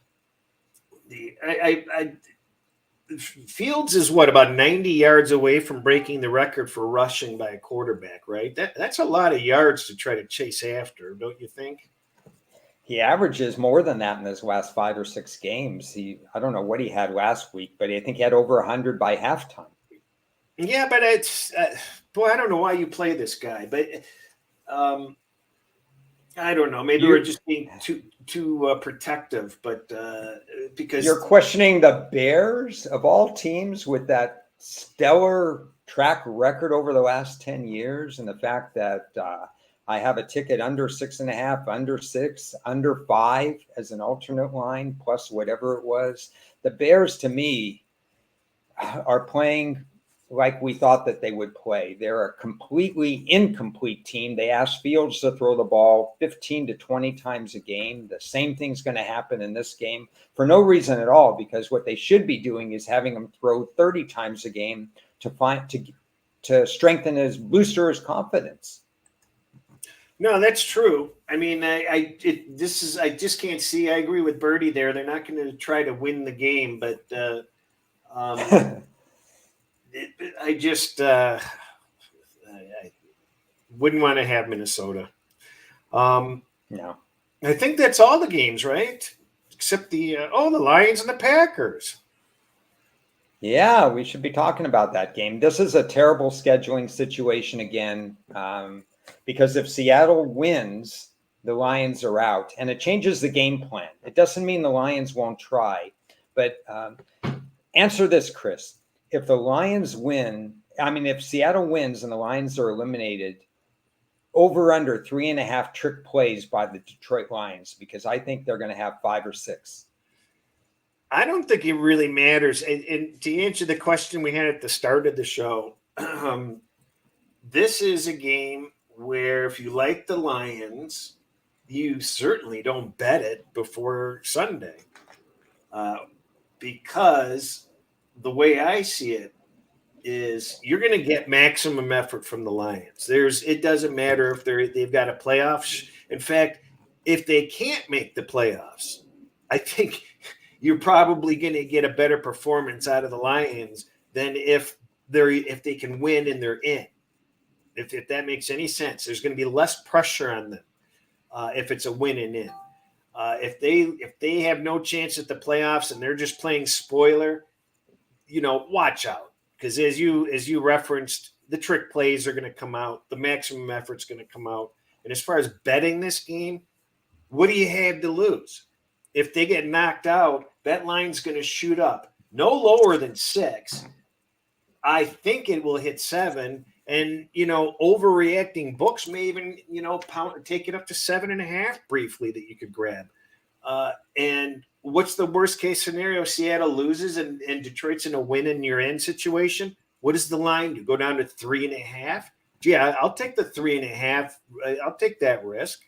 Fields is about 90 yards away from breaking the record for rushing by a quarterback, right? That's a lot of yards to try to chase after, don't you think? He averages more than that in his last 5 or 6 games. I don't know what he had last week, but I think he had over 100 by halftime. Yeah, but it's I don't know why you play this guy, but I don't know. Maybe we're just being too protective, but because you're questioning the Bears of all teams with that stellar track record over the last 10 years, and the fact that I have a ticket under 6.5, under 6, under 5 as an alternate line, plus whatever it was. The Bears, to me, are playing like we thought that they would play. They're a completely incomplete team. They asked Fields to throw the ball 15 to 20 times a game. The same thing's going to happen in this game for no reason at all, because what they should be doing is having him throw 30 times a game to strengthen booster his confidence. No, that's true. I mean, I just can't see. I agree with Birdie there. They're not going to try to win the game, but I just I wouldn't want to have Minnesota. No, I think that's all the games, right? Except the Lions and the Packers. Yeah, we should be talking about that game. This is a terrible scheduling situation again. Because if Seattle wins, the Lions are out, and it changes the game plan. It doesn't mean the Lions won't try, but answer this, Chris. If the Lions win, if Seattle wins and the Lions are eliminated, over under 3.5 trick plays by the Detroit Lions, because I think they're going to have 5 or 6. I don't think it really matters. And to answer the question we had at the start of the show, this is a game where if you like the Lions, you certainly don't bet it before Sunday. Because the way I see it is you're going to get maximum effort from the Lions. It doesn't matter if they've got a playoffs. In fact, if they can't make the playoffs, I think you're probably going to get a better performance out of the Lions than if they can win and they're in. If that makes any sense, there's going to be less pressure on them if it's a win and in. If they have no chance at the playoffs and they're just playing spoiler, watch out, because as you referenced, the trick plays are going to come out, the maximum effort's going to come out. And as far as betting this game, what do you have to lose? If they get knocked out, that line's going to shoot up no lower than 6. I think it will hit 7. And, overreacting books may even, take it up to 7.5 briefly that you could grab. And what's the worst case scenario? Seattle loses and Detroit's in a win and you're in situation. What does the line do? Go down to 3.5? Gee, I'll take the 3.5. I'll take that risk.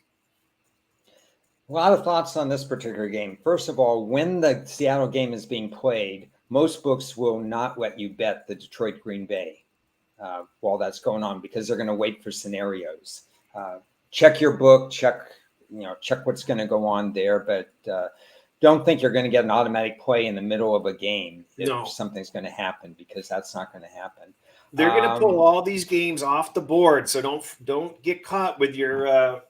A lot of thoughts on this particular game. First of all, when the Seattle game is being played, most books will not let you bet the Detroit Green Bay while that's going on, because they're going to wait for scenarios. Check your book, check what's going to go on there, but don't think you're going to get an automatic play in the middle of a game if something's going to happen, because that's not going to happen. They're going to pull all these games off the board, so don't get caught with your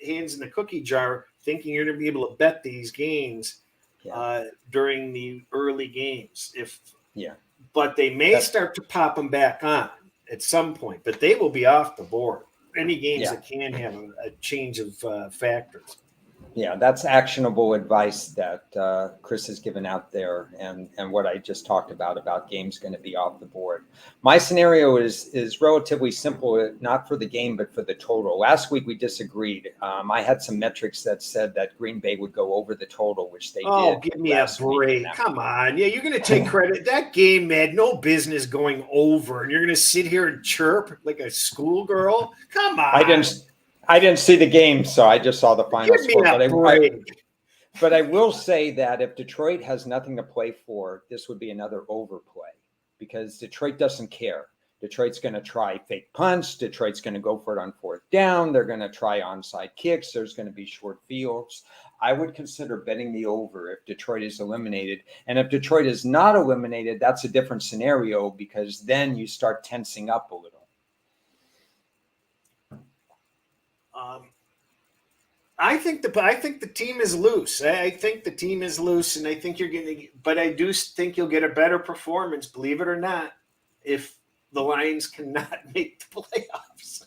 hands in the cookie jar thinking you're going to be able to bet these games during the early games. But they may start to pop them back on at some point, but they will be off the board. Any games that can have a change of factors. Yeah, that's actionable advice that Chris has given out there, and what I just talked about games going to be off the board. My scenario is relatively simple, not for the game, but for the total. Last week we disagreed. I had some metrics that said that Green Bay would go over the total, which they did. Oh, give me a break. Come on. Yeah, you're going to take credit. That game had no business going over, and you're going to sit here and chirp like a schoolgirl? Come on. I didn't see the game, so I just saw the final score. But I will say that if Detroit has nothing to play for, this would be another overplay, because Detroit doesn't care. Detroit's going to try fake punts. Detroit's going to go for it on 4th down. They're going to try onside kicks. There's going to be short fields. I would consider betting the over if Detroit is eliminated. And if Detroit is not eliminated, that's a different scenario, because then you start tensing up a little. I think the team is loose. I think the team is loose, and I think but I do think you'll get a better performance, believe it or not, if the Lions cannot make the playoffs.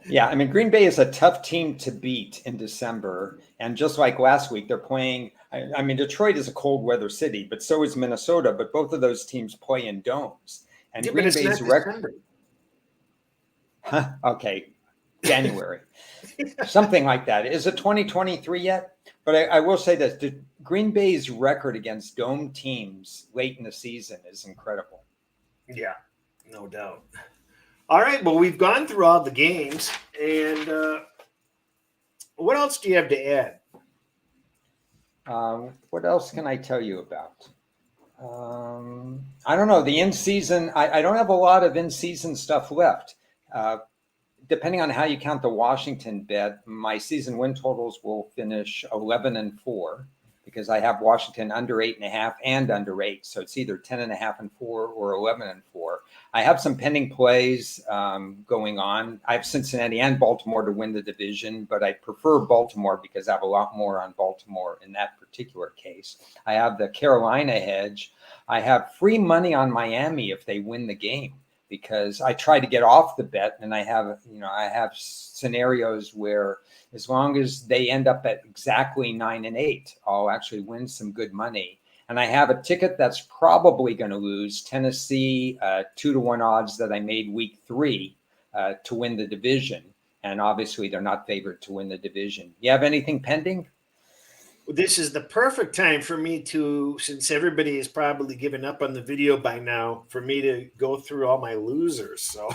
Yeah, I mean, Green Bay is a tough team to beat in December, and just like last week, they're playing. I mean, Detroit is a cold weather city, but so is Minnesota. But both of those teams play in domes, and Green Bay's record. Okay. January, something like that. Is it 2023 yet? But I will say this: Green Bay's record against dome teams late in the season is incredible. Yeah, no doubt. All right, well, we've gone through all the games, and what else do you have to add? What else can I tell you about? I don't know. The in-season, I don't have a lot of in-season stuff left. Depending on how you count the Washington bet, my season win totals will finish 11-4, because I have Washington under 8.5 and under 8. So it's either 10.5 and 4 or 11 and 4. I have some pending plays going on. I have Cincinnati and Baltimore to win the division, but I prefer Baltimore because I have a lot more on Baltimore in that particular case. I have the Carolina hedge. I have free money on Miami if they win the game, because I try to get off the bet, and I have scenarios where as long as they end up at exactly 9-8, I'll actually win some good money. And I have a ticket that's probably going to lose, Tennessee, 2-1 odds that I made week 3 to win the division. And obviously, they're not favored to win the division. You have anything pending? This is the perfect time for me to, since everybody has probably given up on the video by now, for me to go through all my losers. So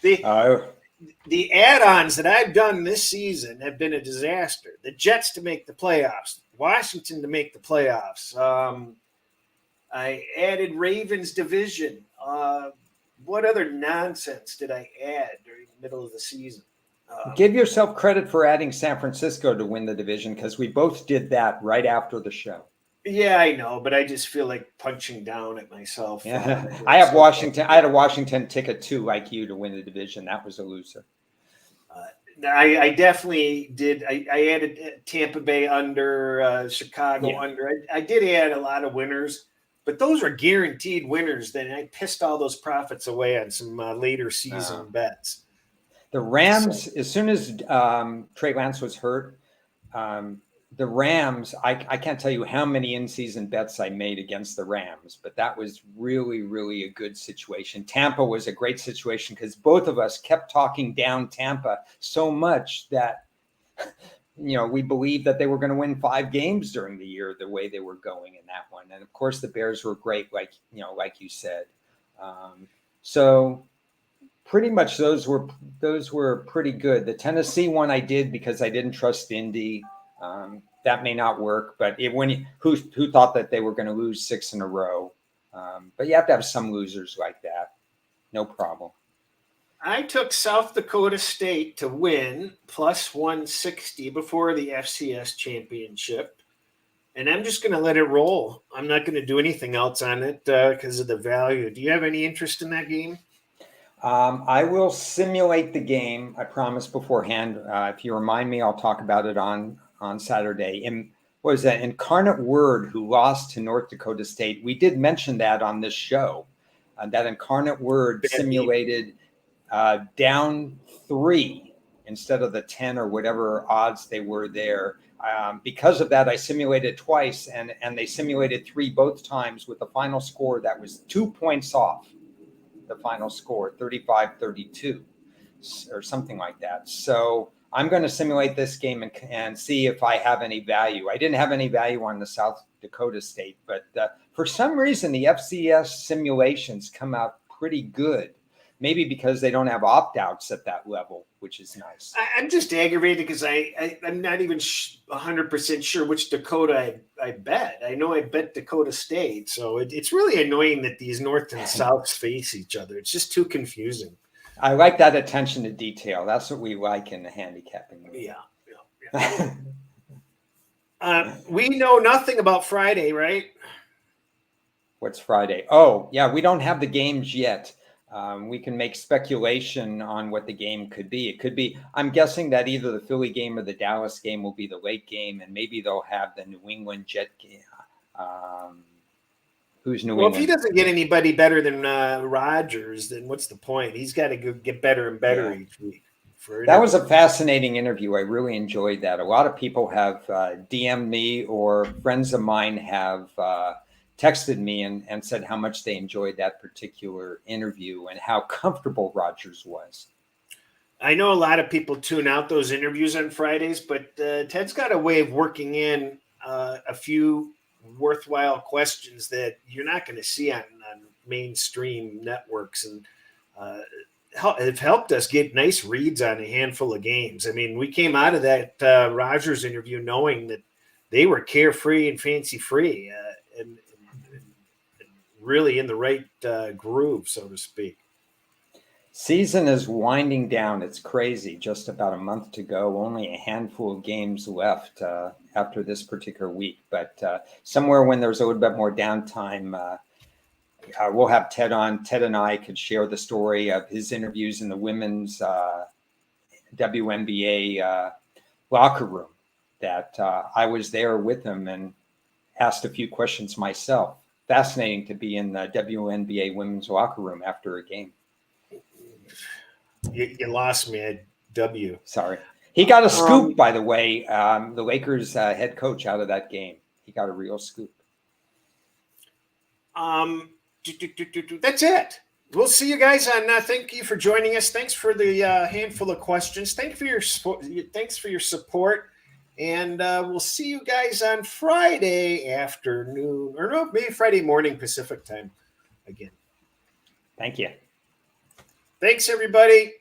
the add-ons that I've done this season have been a disaster. The Jets to make the playoffs, Washington to make the playoffs. I added Ravens division. What other nonsense did I add during the middle of the season? Give yourself credit for adding San Francisco to win the division, because we both did that right after the show. Yeah, I know, but I just feel like punching down at myself. Yeah. I have Washington. I had a Washington ticket too, like you, to win the division. That was a loser. I definitely did. I added Tampa Bay under, Chicago under. I did add a lot of winners, but those were guaranteed winners. Then I pissed all those profits away on some later season bets. The Rams, as soon as Trey Lance was hurt, the Rams, I can't tell you how many in-season bets I made against the Rams, but that was really, really a good situation. Tampa was a great situation because both of us kept talking down Tampa so much that, we believed that they were going to win 5 games during the year the way they were going in that one. And of course, the Bears were great, like you said. So pretty much those were pretty good. The Tennessee one I did because I didn't trust Indy. That may not work, but who thought that they were going to lose 6 in a row? But you have to have some losers like that. No problem. I took South Dakota State to win plus 160 before the FCS championship, and I'm just going to let it roll. I'm not going to do anything else on it because of the value. Do you have any interest in that game? I will simulate the game. I promised beforehand. If you remind me, I'll talk about it on Saturday. And was that Incarnate Word who lost to North Dakota State? We did mention that on this show. That Incarnate Word simulated down 3 instead of the 10 or whatever odds they were there. Because of that, I simulated twice, and they simulated 3 both times with a final score that was 2 points off the final score, 35-32 or something like that. So I'm going to simulate this game and see if I have any value. I didn't have any value on the South Dakota State, but for some reason, the FCS simulations come out pretty good. Maybe because they don't have opt-outs at that level, which is nice. I'm just aggravated because I'm not even 100% sure which Dakota I bet. I know I bet Dakota State, so it's really annoying that these North and Souths face each other. It's just too confusing. I like that attention to detail. That's what we like in the handicapping. Yeah. We know nothing about Friday, right? What's Friday? Oh, yeah, we don't have the games yet. We can make speculation on what the game could be. It could be, I'm guessing that either the Philly game or the Dallas game will be the late game, and maybe they'll have the New England Jet game. Who's New England? Well, if he doesn't get anybody better than Rodgers, then what's the point? He's got to get better and better each week. That was a fascinating interview. I really enjoyed that. A lot of people have DM'd me, or friends of mine have texted me and said how much they enjoyed that particular interview and how comfortable Rodgers was. I know a lot of people tune out those interviews on Fridays, but Ted's got a way of working in a few worthwhile questions that you're not going to see on mainstream networks, and have helped us get nice reads on a handful of games. I mean, we came out of that Rodgers interview knowing that they were carefree and fancy free and really in the right groove, so to speak. Season is winding down. It's crazy. Just about a month to go. Only a handful of games left after this particular week. But somewhere when there's a little bit more downtime, we'll have Ted on. Ted and I could share the story of his interviews in the women's WNBA locker room. That I was there with him and asked a few questions myself. Fascinating to be in the WNBA women's locker room after a game. You lost me at W. Sorry. He got a scoop, by the way. The Lakers head coach out of that game. He got a real scoop. That's it. We'll see you guys on. Thank you for joining us. Thanks for the handful of questions. Thanks for your support. And we'll see you guys on Friday afternoon, or no, maybe Friday morning Pacific time again. Thank you. Thanks, everybody.